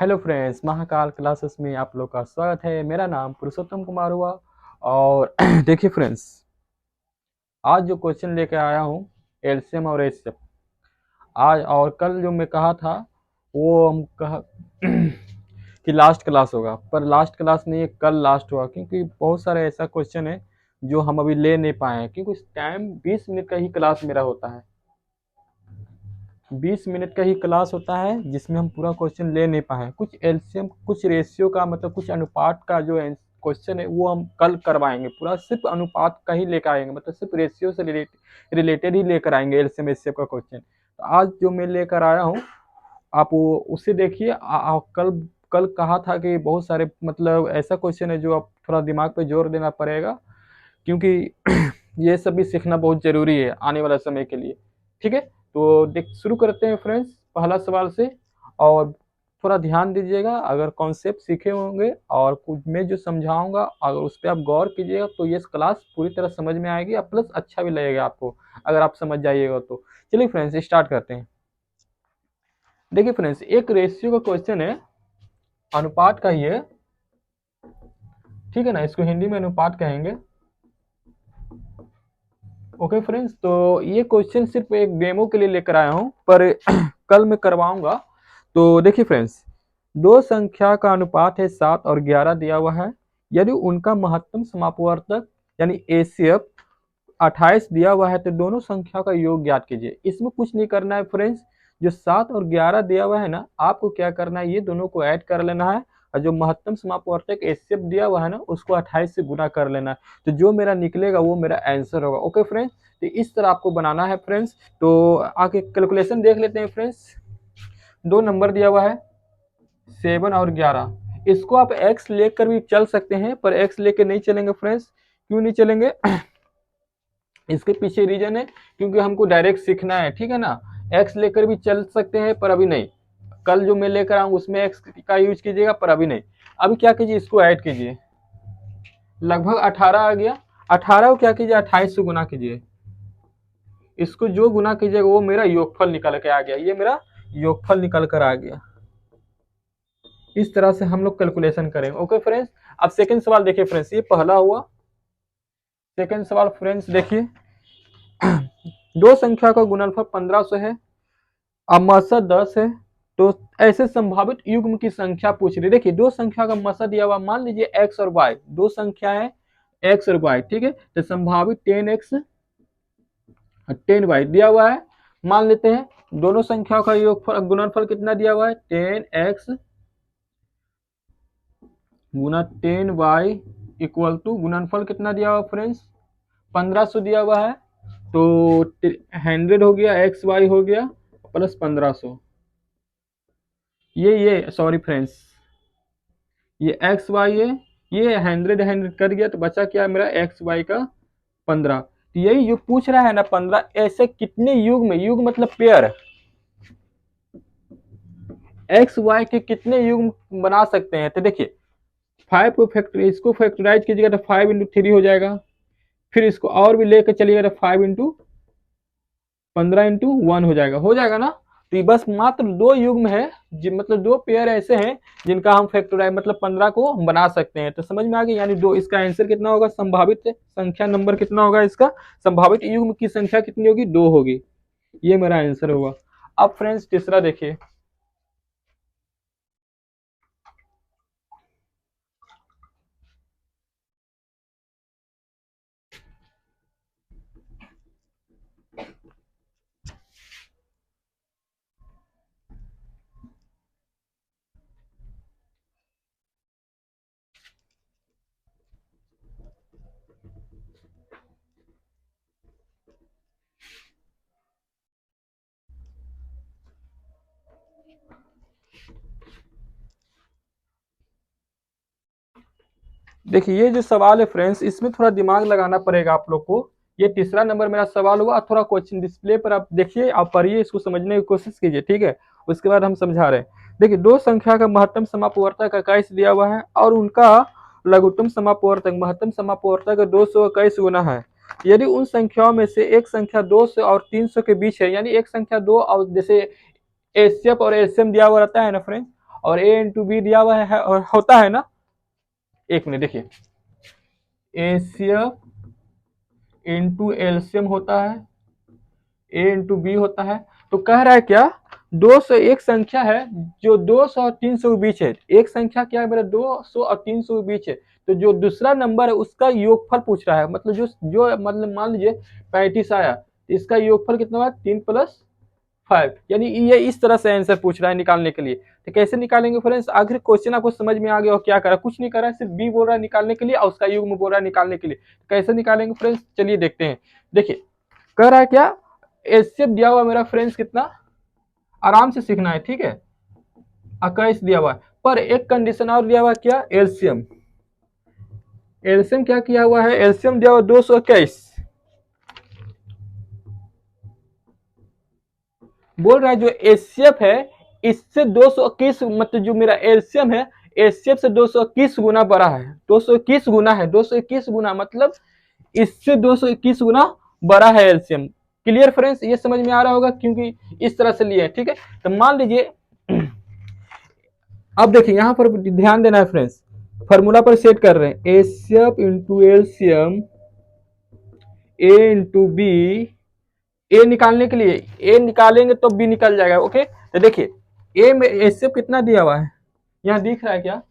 Hello friends, Mahakal classes में आप लोग का स्वागत है। मेरा नाम पुरुषोत्तम कुमार हुआ। और देखिए फ्रेंड्स, आज जो क्वेश्चन लेके आया हूँ एलसीएम और एचसीएफ। आज और कल जो मैं कहा था वो हम कहा कि लास्ट क्लास होगा, पर लास्ट क्लास नहीं है, कल लास्ट हुआ, क्योंकि बहुत सारे ऐसा क्वेश्चन है जो हम अभी ले नहीं पाए हैं, क्योंकि इस टाइम 20 मिनट का ही क्लास मेरा होता है। 20 मिनट का ही क्लास होता है जिसमें हम पूरा क्वेश्चन ले नहीं पाए। कुछ एलसीएम, कुछ रेशियो का मतलब कुछ अनुपात का जो क्वेश्चन है वो हम कल करवाएंगे। पूरा सिर्फ अनुपात का ही लेकर आएंगे, मतलब सिर्फ रेशियो से रिलेटेड ही लेकर आएंगे एलसीएम एचसीएफ का क्वेश्चन। तो आज जो मैं लेकर आया हूँ आप वो उसे देखिए। कल कल कहा था कि बहुत सारे मतलब ऐसा क्वेश्चन है जो आप थोड़ा दिमाग पे जोर देना पड़ेगा, क्योंकि ये सब भी सीखना बहुत जरूरी है आने वाला समय के लिए। ठीक है, तो देख शुरू करते हैं फ्रेंड्स पहला सवाल से। और थोड़ा ध्यान दीजिएगा, अगर कॉन्सेप्ट सीखे होंगे और कुछ मैं जो समझाऊंगा अगर उस पर आप गौर कीजिएगा तो ये क्लास पूरी तरह समझ में आएगी और प्लस अच्छा भी लगेगा आपको, अगर आप समझ जाइएगा तो। चलिए फ्रेंड्स स्टार्ट करते हैं। देखिए फ्रेंड्स, एक रेशियो का क्वेश्चन है, अनुपात का ही है, ठीक है ना। इसको हिंदी में अनुपात कहेंगे। ओके फ्रेंड्स, तो ये क्वेश्चन सिर्फ एक डेमो के लिए लेकर आया हूँ, पर कल मैं करवाऊंगा। तो देखिए फ्रेंड्स, दो संख्या का अनुपात है 7 और 11 दिया हुआ है। यदि उनका महत्तम समापवर्तक यानी एसीएफ 28 दिया हुआ है तो दोनों संख्या का योग ज्ञात कीजिए। इसमें कुछ नहीं करना है फ्रेंड्स, जो 7 और 11 दिया हुआ है ना, आपको क्या करना है, ये दोनों को ऐड कर लेना है, और जो महत्तम समापवर्तक एचसीएफ दिया हुआ है ना उसको 28 से गुना कर लेना है। तो जो मेरा निकलेगा वो मेरा आंसर होगा। ओके फ्रेंड्स, तो इस तरह आपको बनाना है फ्रेंड्स। तो आगे कैलकुलेशन देख लेते हैं फ्रेंड्स। दो नंबर दिया हुआ है 7 और 11। इसको आप एक्स लेकर भी चल सकते हैं, पर एक्स लेकर नहीं चलेंगे फ्रेंड्स। क्यों नहीं चलेंगे? इसके पीछे रीजन है क्योंकि हमको डायरेक्ट सीखना है, ठीक है ना। एक्स लेकर भी चल सकते हैं पर अभी नहीं। कल जो मैं लेकर आऊँ उसमें एक्स का यूज कीजिएगा, पर अभी नहीं। अभी क्या कीजिए, इसको ऐड कीजिए। लगभग 18 आ गया। 18 को क्या कीजिए, 28 से गुना कीजिए। इसको जो गुना कीजिएगा वो मेरा योगफल निकल के आ गया, ये मेरा योगफल निकल कर आ गया। इस तरह से हम लोग कैलकुलेशन करेंगे। ओके फ्रेंड्स, अब सेकंड सवाल देखिए फ्रेंड्स, ये पहला हुआ। सेकंड सवाल फ्रेंड्स देखिए, दो संख्या का गुणनफल 1500 है, अब मसद 10 है, तो ऐसे संभावित युग्म की संख्या पूछ रही है। देखिए दो संख्या का मसद दिया हुआ, मान लीजिए एक्स और वाई, दो संख्या है एक्स और वाई, ठीक है। तो संभावित 10x 10y दिया हुआ है। मान लेते हैं दोनों संख्याओं का योग गुणनफल कितना दिया हुआ है, 10x Guna 10y equal to गुणनफल कितना दिया हुआ फ्रेंड्स, 1500 दिया हुआ है। तो 100 हो गया, एक्स वाई हो गया प्लस 1500। ये सॉरी फ्रेंड्स, ये एक्स वाई है, ये 100 कर गया तो बचा क्या मेरा एक्स वाई का 15। तो यही युग पूछ रहा है ना 15, ऐसे कितने युग में, युग मतलब पेयर, एक्स वाई के कितने युग बना सकते हैं। तो देखिए 5 को फैक्टर, इसको फैक्टराइज कीजिएगा तो 5 × 3 हो जाएगा। फिर इसको और भी लेकर चलिएगा तो 5 × 15 × 1 हो जाएगा ना। तो ये बस मात्र दो युग्म है, मतलब दो पेयर ऐसे हैं जिनका हम फैक्टराइज मतलब 15 को हम बना सकते हैं। तो समझ में आ गया, यानी दो। इसका आंसर कितना होगा, संभावित संख्या नंबर कितना होगा, इसका संभावित युग्म की संख्या कितनी होगी, 2 होगी। ये मेरा आंसर होगा। अब फ्रेंड्स तीसरा देखिए, देखिए ये जो सवाल है फ्रेंड्स, इसमें थोड़ा दिमाग लगाना पड़ेगा आप लोग को। ये तीसरा नंबर मेरा सवाल हुआ। थोड़ा क्वेश्चन डिस्प्ले पर आप देखिए, आप पढ़िए, इसको समझने की कोशिश कीजिए, ठीक है। उसके बाद हम समझा रहे हैं। देखिए दो संख्या का महत्तम समापवर्तक 21 दिया हुआ है और उनका लघुत्तम समापवर्तक महत्तम समापवर्तक 221 गुना है। यदि उन संख्याओं में से एक संख्या 200 और 300 के बीच है, यानी एक संख्या 2 और जैसे एचसीएफ और एलसीएम दिया हुआ रहता है ना फ्रेंड, और ए इंटू बी दिया हुआ है और होता है ना, एक मिनट देखिए, एचसीएफ इंटू एलसीएम होता है, ए इंटू बी होता है। तो कह रहा है क्या, 200 एक संख्या है जो 200 और 300 के बीच है। एक संख्या क्या है मेरा, 200 और 300 के बीच है। तो जो दूसरा नंबर है उसका योगफल पूछ रहा है, मतलब जो मतलब मान लीजिए 35 आया, तो इसका योगफल कितना हुआ, 3 + 5, यानी ये इस तरह से आंसर पूछ रहा है निकालने के लिए। तो कैसे निकालेंगे फ्रेंड्स, आखिर क्वेश्चन आपको समझ में आ गया और क्या करा, कुछ नहीं करा, सिर्फ बी बोल रहा है निकालने के लिए और उसका युग्म बोल रहा है निकालने के लिए। कैसे निकालेंगे फ्रेंड्स, चलिए देखते हैं। देखिए कह रहा है क्या, एचसीएफ दिया हुआ मेरा फ्रेंड्स कितना, आराम से सीखना है, ठीक है, 21 दिया हुआ है, पर एक कंडीशन और दिया हुआ, क्या, एलसीएम। एलसीएम क्या किया हुआ है, एलसीएम दिया हुआ 221, बोल रहा है जो एचसीएफ है इससे 221, मतलब जो मेरा एलसीएम है एचसीएफ से 221 गुना बड़ा है, 221 गुना है, 221 गुना मतलब इससे 221 गुना बड़ा है एलसीएम। क्लियर फ्रेंड्स, ये समझ में आ रहा होगा क्योंकि इस तरह से लिए, ठीक है। तो मान लीजिए अब देखिए यहाँ पर ध्यान देना है फ्रेंड्स, फॉर्मूला पर सेट कर रहे हैं, एचसीएफ इंटू एलसीएम ए इंटू बी, ए निकालने के लिए ए निकालेंगे तो बी निकल जाएगा, ओके। तो देखिए ए में एचसीएफ कितना दिया हुआ है, यहाँ दिख रहा है क्या,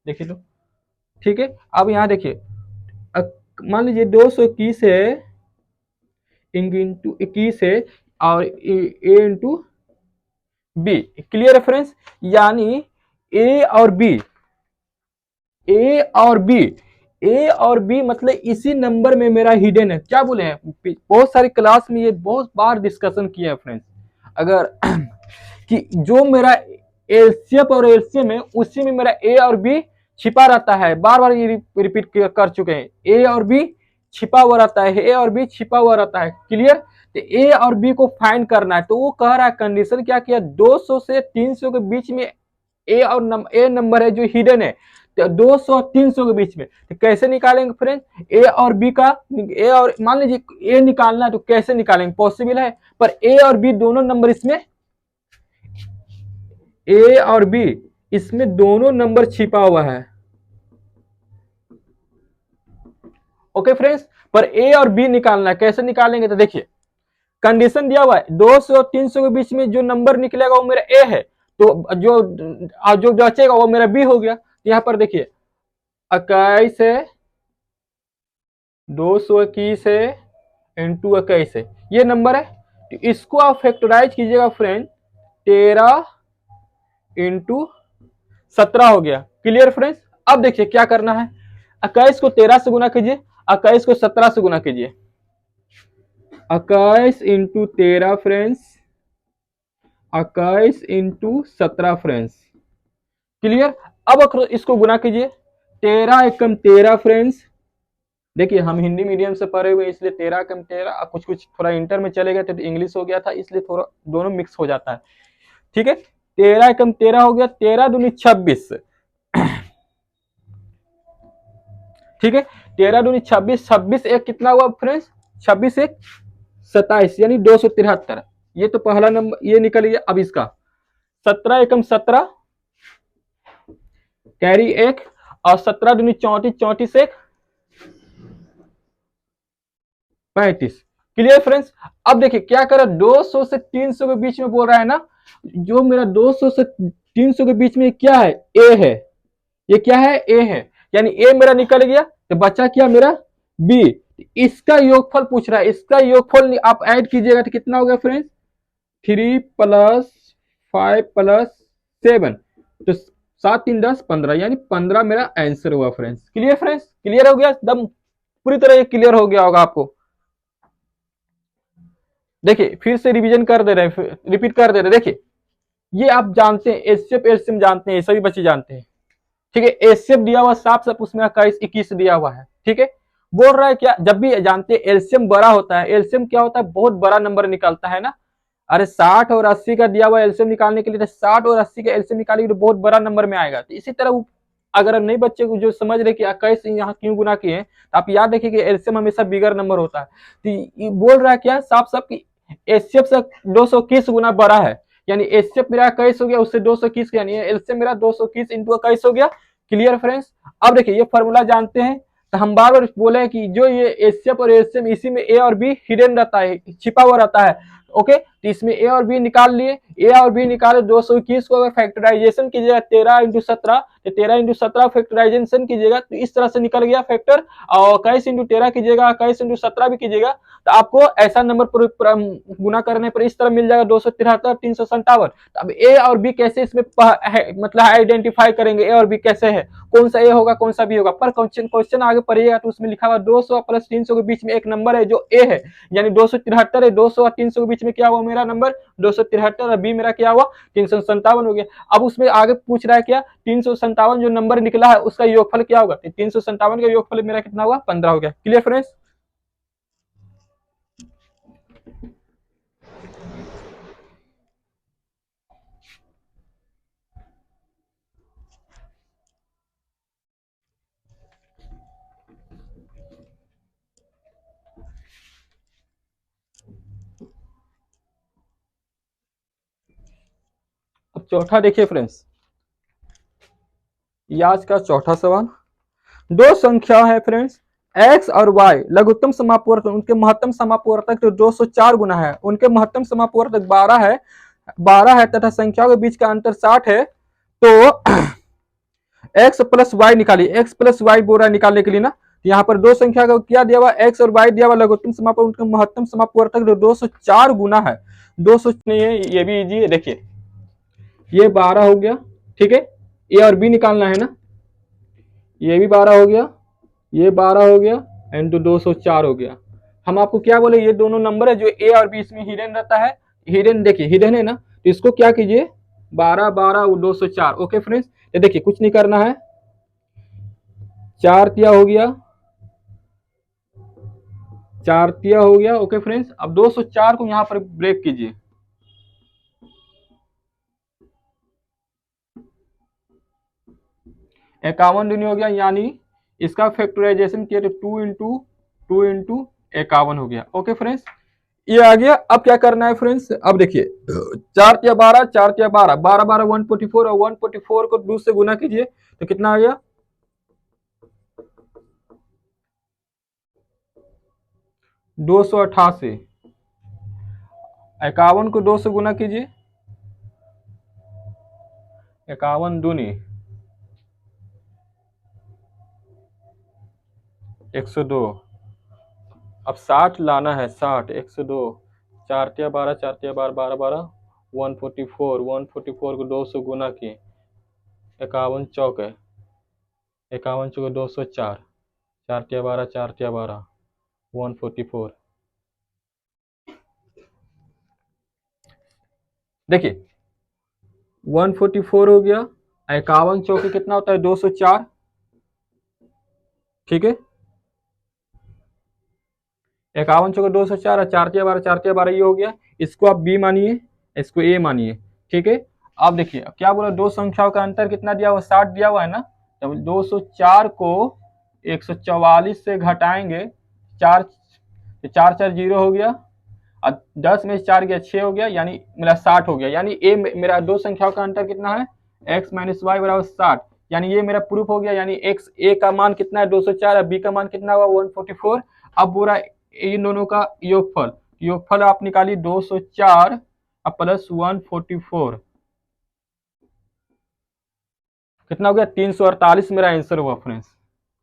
देखिए तो, ठीक है। अब यहाँ देखिए मान लीजिए 221 है इंटू 21 है और ए इंटू बी, क्लियर रेफरेंस, यानी ए और बी, ए और बी, ए और बी मतलब इसी नंबर में मेरा हिडन है। क्या बोले हैं, बहुत सारी क्लास में ये बहुत बार डिस्कशन किया है फ्रेंड्स, अगर कि जो मेरा एलसीएफ और एलसीएम है उसी में मेरा ए और बी छिपा रहता है, बार बार ये रिपीट कर चुके हैं, ए और बी छिपा हुआ रहता है, ए और बी छिपा हुआ रहता है, क्लियर। तो ए और बी को फाइंड करना है, तो वो कह रहा है कंडीशन क्या किया, 200 से 300 के बीच में ए और ए नंबर है जो हिडन है, तो 200 और 300 के बीच में। तो कैसे निकालेंगे फ्रेंड्स, ए और बी का, ए और मान लीजिए ए निकालना है तो कैसे निकालेंगे, पॉसिबल है, पर ए और बी दोनों नंबर इसमें, ए और बी इसमें दोनों नंबर छिपा हुआ है, ओके फ्रेंड्स। पर ए और बी निकालना है, कैसे निकालेंगे, तो देखिए कंडीशन दिया हुआ है 200 और 300 के बीच में जो नंबर निकलेगा वो मेरा ए है, तो जो बचेगा वो मेरा बी हो गया। यहाँ पर देखिए 21 है, 221 है इंटू 21 है, ये नंबर है, तो इसको आप फैक्टराइज कीजिएगा फ्रेंड, 13 इंटू 17 हो गया, क्लियर फ्रेंड्स। अब देखिए क्या करना है, 21 को 13 से गुना कीजिए, 21 को 17 से गुना कीजिए, 21 into 13 friends, 21 into 17 friends, clear. अब इसको गुना कीजिए, 13 एकम 13 फ्रेंड्स, देखिए हम हिंदी मीडियम से पढ़े हुए इसलिए 13 एकम 13, कुछ कुछ थोड़ा इंटर में चले गए थे तो इंग्लिश हो गया था, इसलिए थोड़ा दोनों मिक्स हो जाता है, ठीक है। 13 एकम 13 हो गया, 13 दूनी 26, ठीक है, 13 दूनी 26, 26 एक कितना हुआ फ्रेंड्स, 26 एक 27, यानी 273, ये तो पहला नंबर ये निकल गया। अब इसका 17 एकम 17 कैरी एक, और 17 दूनी 34, 34 एक 35, क्लियर फ्रेंड्स। अब देखिए क्या करा, 200 से 300 के बीच में बोल रहा है ना, जो मेरा 200 से 300 के बीच में क्या है, ए है, ये क्या है, ए है, यानी ए मेरा निकल गया, तो बचा क्या मेरा बी, इसका योगफल पूछ रहा है, इसका योगफल आप ऐड कीजिएगा तो कितना हो गया फ्रेंड्स, 3 + 5 + 7, तो 7 3 10 15, यानी 15 मेरा आंसर हुआ फ्रेंड्स, क्लियर फ्रेंड्स, क्लियर हो गया एकदम पूरी तरह, ये क्लियर हो गया होगा आपको। देखिए फिर से रिवीजन कर दे रहे हैं, रिपीट कर दे रहे हैं, देखिए ये आप जानते हैं, एचसीएफ एलसीएम जानते हैं, सभी बच्चे जानते हैं, ठीक है। एचसीएफ दिया हुआ साफ साफ उसमें 21 21 दिया हुआ है, ठीक है। बोल रहा है क्या, जब भी जानते हैं एलसीएम बड़ा होता है, एलसीएम क्या होता है, बहुत बड़ा नंबर निकलता है ना, अरे 60 और 80 का दिया हुआ एलसीएम निकालने के लिए, 60 और 80 का एलसीएम निकालेंगे तो बहुत बड़ा नंबर में आएगा। तो इसी तरह अगर नए बच्चे को जो समझ रहे कि 21 यहाँ क्यों गुना किए हैं, तो आप याद रखिए कि एलसीएम हमेशा बिगर नंबर होता है। तो बोल रहा है क्या, साफ साफ कि एचसीएफ से 221 गुना बड़ा है, यानी एचसीएफ मेरा 21 हो गया, उससे 221 यानी एलसीएम मेरा 221 इंटू 21 हो गया। Clear friends. अब देखिए ये फॉर्मूला जानते हैं, तो हम बार बार बोले कि जो ये एचसीएफ और एलसीएम इसी में ए और बी हिडन रहता है, छिपा हुआ रहता है। ओके, तो इसमें ए और बी निकाल लिए, ए और बी निकाले 221 को अगर फैक्टराइजेशन कीजिएगा 13 इंटू 17, तो 13 इंटू 17 फैक्टराइजेशन कीजिएगा तो इस तरह से निकल गया फैक्टर। और 21 इंटू 13 कीजिएगा, 21 इंटू 17 भी कीजिएगा तो आपको ऐसा नंबर पर गुना करने पर इस तरह मिल जाएगा 273 357। अब ए और बी कैसे इसमें मतलब आइडेंटिफाई करेंगे, ए और बी कैसे है, कौन सा ए होगा कौन सा बी होगा। पर क्वेश्चन आगे पढ़िएगा तो उसमें लिखा हुआ 200 प्लस 300 के बीच में एक नंबर है जो ए है, यानी 273 है, 200 और 300 के बीच में क्या हुआ मेरा नंबर 273 और बी मेरा क्या हुआ 357 हो गया। अब उसमें आगे पूछ रहा है क्या 357 जो नंबर निकला है उसका योगफल क्या होगा, 357 का योगफल मेरा कितना हुआ 15 हो गया। Clear friends. अब चौथा देखिए फ्रेंड्स, ये आज का चौथा सवाल। दो संख्या है फ्रेंड्स x और y लघुत्तम समापवर्तक, उनके महत्तम समापवर्तक तो 204 गुना है, उनके महत्तम समापवर्तक 12 है तथा संख्याओं के बीच का अंतर 60 है। तो x प्लस वाई निकालिए, x प्लस वाई बोल रहा है निकालने के लिए ना। यहाँ पर दो संख्या का क्या दिया हुआ x और y दिया हुआ, लघुत्तम समापवर्तक उनके महत्तम समापवर्तक तो 204 गुना है। 200 नहीं है, ये भी इजी है। देखिए ये 12 हो गया, ठीक है, ए और बी निकालना है ना, ये भी 12 हो गया, ये 12 हो गया एंड 204 हो गया। हम आपको क्या बोले ये दोनों नंबर है जो ए और बी इसमें हिडन रहता है, हिडन देखिए हिडन है ना, तो इसको क्या कीजिए 12 12 204। ओके फ्रेंड्स, ये देखिए कुछ नहीं करना है, 4 तिया हो गया, 4 तिया हो गया। ओके फ्रेंड्स, अब 204 को यहाँ पर ब्रेक कीजिए, 51 दूनी हो गया, यानी इसका फैक्टराइजेशन किया तो 2 इंटू 51 हो गया। ओके फ्रेंड्स, ये आ गया। अब क्या करना है फ्रेंड्स, अब देखिए 4 तिया 12, 4 तिया 12, 12 12 144 और 144 को 2 से गुना कीजिए तो कितना आ गया 288। 51 को 2 से गुना कीजिए, 51 दूनी 102। अब 60 लाना है, 60 102, 4 तिया 12, 4 तिया 12, 12 12 144, 144 को 2 से गुना किए, 51 चौक है, 51 चौक 204, 4 तिया 12, 4 तिया 12 144। देखिए 144 हो गया, 51 चौके कितना होता है 204, ठीक है, 51 चौके 204 और 4 तिया 12, 4 तिया 12 ये हो गया। इसको आप बी मानिए, इसको ए मानिए, ठीक है। अब देखिए क्या बोला, दो संख्याओं का अंतर कितना दिया हुआ 60 दिया हुआ है ना, जब 204 को 144 से घटाएंगे, 4 4 4 0 हो गया, और 10 में 4 गया 6 हो गया, यानी मेरा 60 हो गया। यानी ए मेरा दो संख्याओं का अंतर कितना है x माइनस वाई बराबर 60, यानी ये मेरा प्रूफ हो गया। यानी x ए का मान कितना है 204 और बी का मान कितना हुआ 144। अब पूरा इन दोनों का योगफल, योगफल आप निकालिए 204 और प्लस 144 कितना हो गया 348 मेरा आंसर हुआ फ्रेंड्स।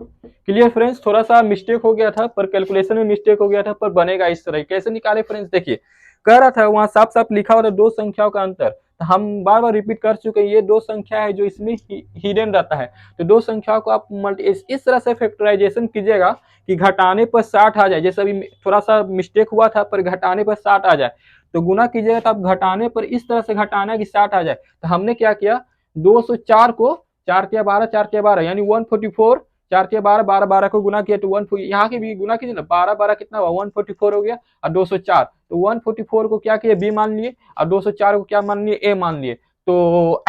क्लियर फ्रेंड्स, थोड़ा सा मिस्टेक हो गया था, पर कैलकुलेशन में मिस्टेक हो गया था, पर बनेगा इस तरह। कैसे निकाले फ्रेंड्स, देखिए कह रहा था वहां साफ साफ लिखा हुआ था दो संख्याओं का अंतर, तो हम बार बार रिपीट कर चुके हैं, ये दो संख्या है जो इसमें हिडन रहता है। तो दो संख्याओं को आप इस तरह से फैक्टराइजेशन कीजिएगा कि घटाने पर 60 आ जाए, जैसे अभी थोड़ा सा मिस्टेक हुआ था, पर घटाने पर 60 आ जाए। तो गुना कीजिएगा तो आप घटाने पर इस तरह से घटाना है कि 60 आ जाए। तो हमने क्या किया 204 को 4 तिया 12, 4 तिया 12 यानी 144, 4 तिया 12, 12 12 को गुना किया तो 1, यहाँ के भी गुना कीजिए ना, 12 12 कितना हुआ 144 हो गया, और 204 तो 144 को क्या किया बी मान लिए, और 204 को क्या मान लिए ए मान लिए। तो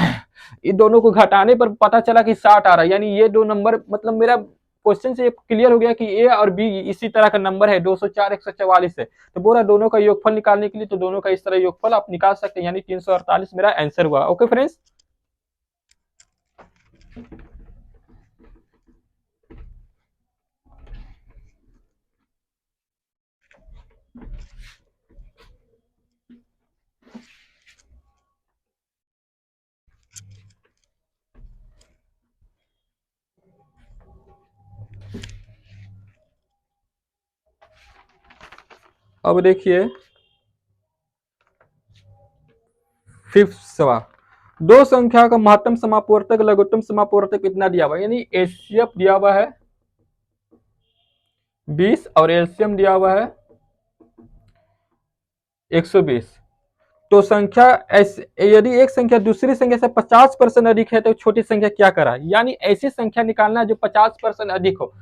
इन दोनों को घटाने पर पता चला कि 60 आ रहा है, यानी ये दो नंबर मतलब मेरा क्वेश्चन से क्लियर हो गया कि ए और बी इसी तरह का नंबर है, 204 144 है। तो बोला दोनों का योगफल निकालने के लिए, तो दोनों का इस तरह योगफल आप निकाल सकते हैं, यानी 348 मेरा आंसर हुआ। ओके फ्रेंड्स, अब देखिए फिफ्थ सवाल, दो संख्या का महत्तम समापवर्तक लघुत्तम समापवर्तक कितना दिया हुआ है, यानी एचसीएफ दिया हुआ है 20 और एलसीएम दिया हुआ है 120। तो संख्या यदि एक संख्या दूसरी संख्या से 50% अधिक है तो छोटी संख्या क्या करा, यानी ऐसी संख्या निकालना जो 50% अधिक हो।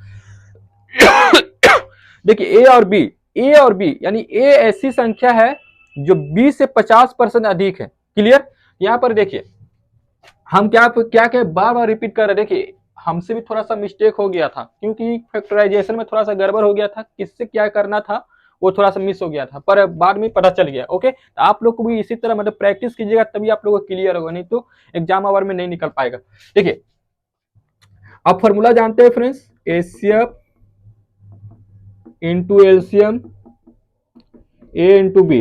देखिए ए और बी यानी ए ऐसी संख्या है जो 20 से 50% अधिक है। क्लियर, यहां पर देखिए हम क्या क्या क्या बार बार रिपीट कर रहे हैं। देखिए हमसे भी थोड़ा सा मिस्टेक हो गया था, क्योंकि फैक्टराइजेशन में थोड़ा सा गड़बड़ हो गया था, किससे क्या करना था वो थोड़ा सा मिस हो गया था, पर बाद में पता चल गया। ओके, तो आप लोग को भी इसी तरह मतलब प्रैक्टिस कीजिएगा, तभी आप लोगों को क्लियर होगा, नहीं तो एग्जाम आवर में नहीं निकल पाएगा। देखिए आप फॉर्मूला जानते हैं फ्रेंड्स, एचसीएफ इंटू एलसीएम ए इंटू बी।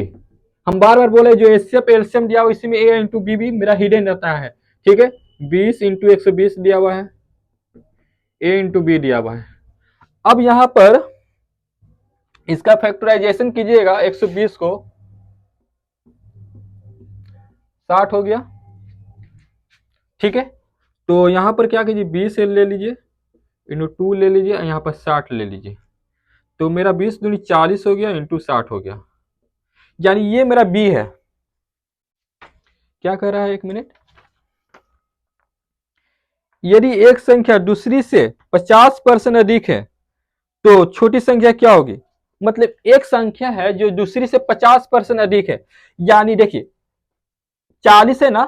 हम बार बार बोले जो एचसीएफ एलसीएम दिया हुआ इसी में ए इंटू बी भी मेरा हिडन रहता है। ठीक है, 20 इंटू 120 दिया हुआ है, ए इंटू बी दिया हुआ है। अब यहां पर इसका फैक्टराइजेशन कीजिएगा, 120 को 60 हो गया। ठीक है, तो यहां पर क्या कीजिए 20 ले लीजिए इंटू 2 ले लीजिए, यहां पर 60 ले लीजिए, तो मेरा 20 दूनी 40 हो गया इंटू 60 हो गया, यानी ये मेरा बी है। क्या कर रहा है, एक मिनट, यदि एक संख्या दूसरी से 50% अधिक है तो छोटी संख्या क्या होगी, मतलब एक संख्या है जो दूसरी से 50% अधिक है, यानी देखिए 40 है ना,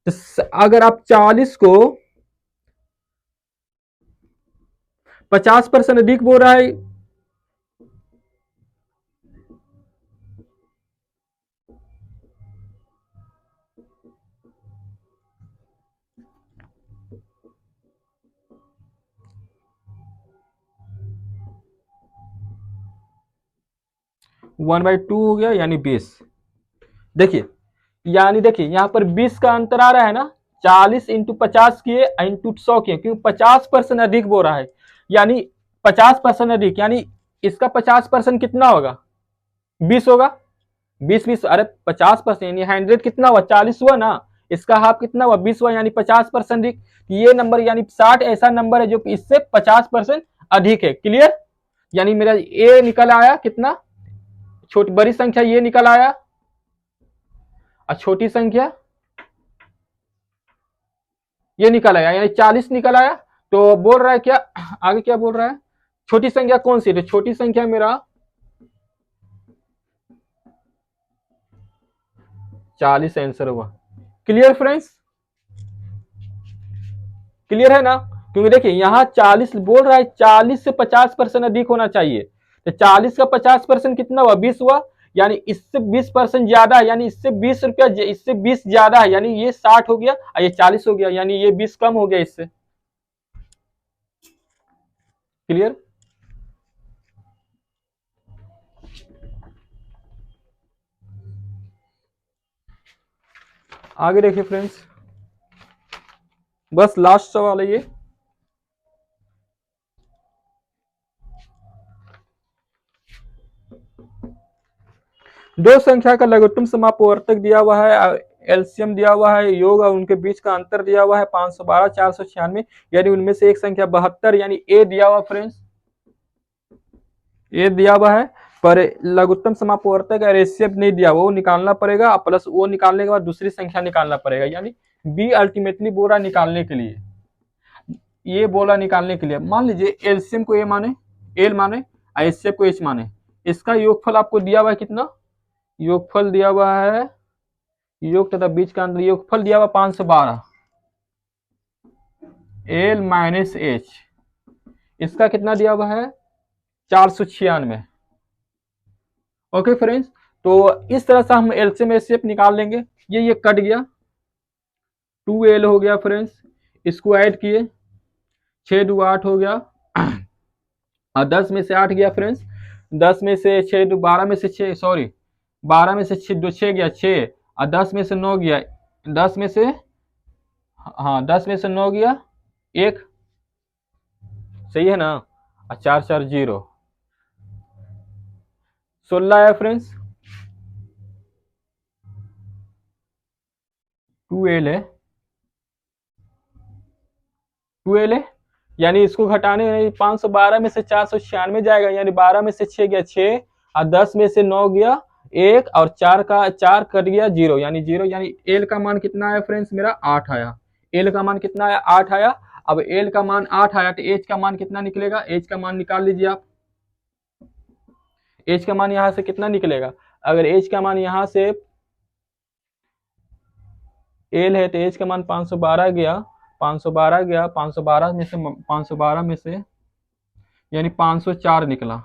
तो अगर आप 40 को 50% अधिक बोल रहा है, वन बाई टू हो गया यानी 20। देखिए यानी देखिए यहां पर 20 का अंतर आ रहा है ना, 40 इंटू 50 किए इंटू 100 किए, क्योंकि 50% अधिक बोल रहा है, यानी 50% अधिक, यानी इसका 50% कितना होगा, 20 होगा। 20 अरे 50% यानी 100 कितना हुआ, 40 हुआ ना, इसका हाफ कितना हुआ, 20 हुआ, यानी 50% अधिक। ये नंबर यानी 60 ऐसा नंबर है जो इससे 50% अधिक है। क्लियर, यानी मेरा ए निकल आया कितना, छोटी बड़ी संख्या ये निकल आया और छोटी संख्या ये निकल आया, यानी 40 निकल आया। तो बोल रहा है क्या, आगे क्या बोल रहा है, छोटी संख्या कौन सी, तो छोटी संख्या मेरा 40 आंसर हुआ। क्लियर फ्रेंड्स, क्लियर है ना, क्योंकि देखिए यहाँ 40 बोल रहा है, 40 से 50% अधिक होना चाहिए, तो 40 का 50% कितना हुआ, 20 हुआ, यानी इससे 20% ज्यादा है, यानी इससे 20 रुपया, इससे 20 ज्यादा है, यानी ये 60 हो गया और ये 40 हो गया, यानी ये 20 कम हो गया इससे। क्लियर, आगे देखिए फ्रेंड्स, बस लास्ट सवाल है ये, दो संख्या का लघुत्तम समापवर्तक दिया हुआ है, एलसीएम दिया हुआ है, योग और उनके बीच का अंतर दिया हुआ है 512 496, यानी उनमें से एक संख्या 72, यानी ए दिया हुआ फ्रेंड्स, ए दिया हुआ है, पर लघुत्तम समापवर्तक और एचसीएफ नहीं दिया, वो निकालना पड़ेगा, प्लस वो निकालने के बाद दूसरी संख्या निकालना पड़ेगा, यानी बी अल्टीमेटली बोला निकालने के लिए, ये बोला निकालने के लिए, मान लीजिए एलसीएम को ए माने, एल माने, एचसीएफ को एच माने, इसका योगफल आपको दिया हुआ है कितना, योगफल दिया हुआ है, योग तथा बीच का अंतर, योगफल दिया हुआ 512, एल माइनस एच, इसका कितना दिया हुआ है 496। ओके फ्रेंड्स, तो इस तरह से हम एलसीएम एचसीएफ निकाल लेंगे। ये कट गया, 2l हो गया फ्रेंड्स, इसको ऐड किए, 6 दो 8 हो गया और 10 में से 8 गया फ्रेंड्स, 10 में से 6 दो 12 में से 6, सॉरी 12 में से 6 दो 6 गया 6, और 10 में से 9 गया, 10 में से, हाँ 10 में से 9 गया 1, सही है ना, और 4 4 0, 16 है फ्रेंड्स, 2l है, 2l है, यानी इसको घटाने 512 में से 496 जाएगा, यानी 12 में से 6 गया 6, और 10 में से 9 गया 1, और 4 का 4 कट गया 0, यानी 0, यानी एल का मान कितना आया फ्रेंड्स मेरा 8 आया। एल का मान कितना आया 8 आया। अब एल का मान 8 आया तो एच का मान कितना निकलेगा, एच का मान निकाल लीजिए आप। एच का मान यहां से कितना निकलेगा, अगर एच का मान यहां से एल है तो एच का मान 512 गया, 512 गया, 512 में से 512 में से यानी 504 निकला,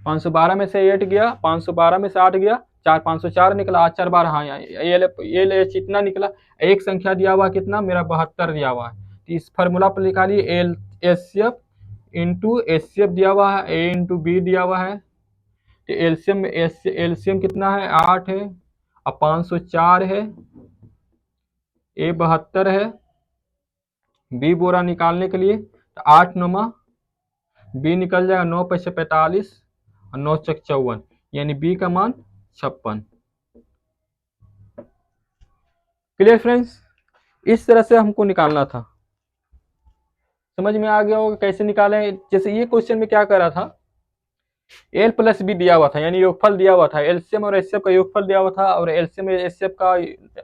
512 में से 8 गया, 512 में से 8 गया, 4 504 निकला, 8 4 12, हाँ ये इतना निकला। एक संख्या दिया हुआ कितना मेरा 72 दिया हुआ है, तो इस फार्मूला पर निकालिए, एल एचसीएफ इंटू एचसीएफ दिया हुआ है, ए इंटू बी दिया हुआ है, तो एलसीएम कितना है 8 है, और 504 है, ए 72 है, बी बोरा निकालने के लिए तो 8 9 बी निकल जाएगा, 9 5 45 और 9 चक 54, यानी बी का मान 56। क्लियर फ्रेंड्स, इस तरह से हमको निकालना था, समझ में आ गया होगा कैसे निकाले। जैसे ये क्वेश्चन में क्या कर रहा था, एल प्लस बी दिया हुआ था, यानी योगफल दिया हुआ था, एलसीएम और एचसीएफ का योगफल दिया हुआ था, और एलसीएम एचसीएफ का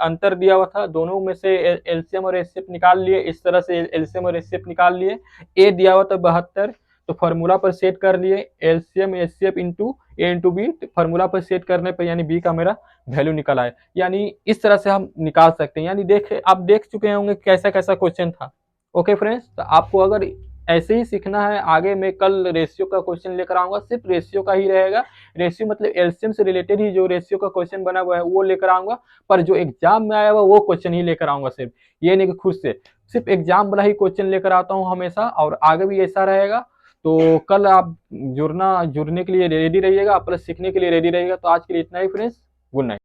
अंतर दिया हुआ था, दोनों में से एलसीएम और एचसीएफ निकाल लिए। इस तरह से एलसीएम और एचसीएफ निकाल लिए। ए दिया हुआ था 72, तो फार्मूला पर सेट कर लिए, एलसीएम एचसीएफ इंटू ए इंटू बी, फार्मूला पर सेट करने पर यानी बी का मेरा वैल्यू निकल आया। यानी इस तरह से हम निकाल सकते हैं, यानी आप देख चुके होंगे कैसा कैसा क्वेश्चन था। ओके फ्रेंड्स, तो आपको अगर ऐसे ही सीखना है, आगे मैं कल रेशियो का क्वेश्चन लेकर आऊंगा, सिर्फ रेशियो का ही रहेगा। रेशियो मतलब एलसीएम से रिलेटेड ही जो रेशियो का क्वेश्चन बना हुआ है वो लेकर आऊंगा, पर जो एग्जाम में आया हुआ वो क्वेश्चन ही लेकर आऊंगा सिर्फ, ये नहीं कि खुद से, सिर्फ एग्जाम वाला ही क्वेश्चन लेकर आता हूँ हमेशा, और आगे भी ऐसा रहेगा। तो कल आप जुड़ने के लिए रेडी रहिएगा, प्लस सीखने के लिए रेडी रहिएगा। तो आज के लिए इतना ही फ्रेंड्स, गुड नाइट।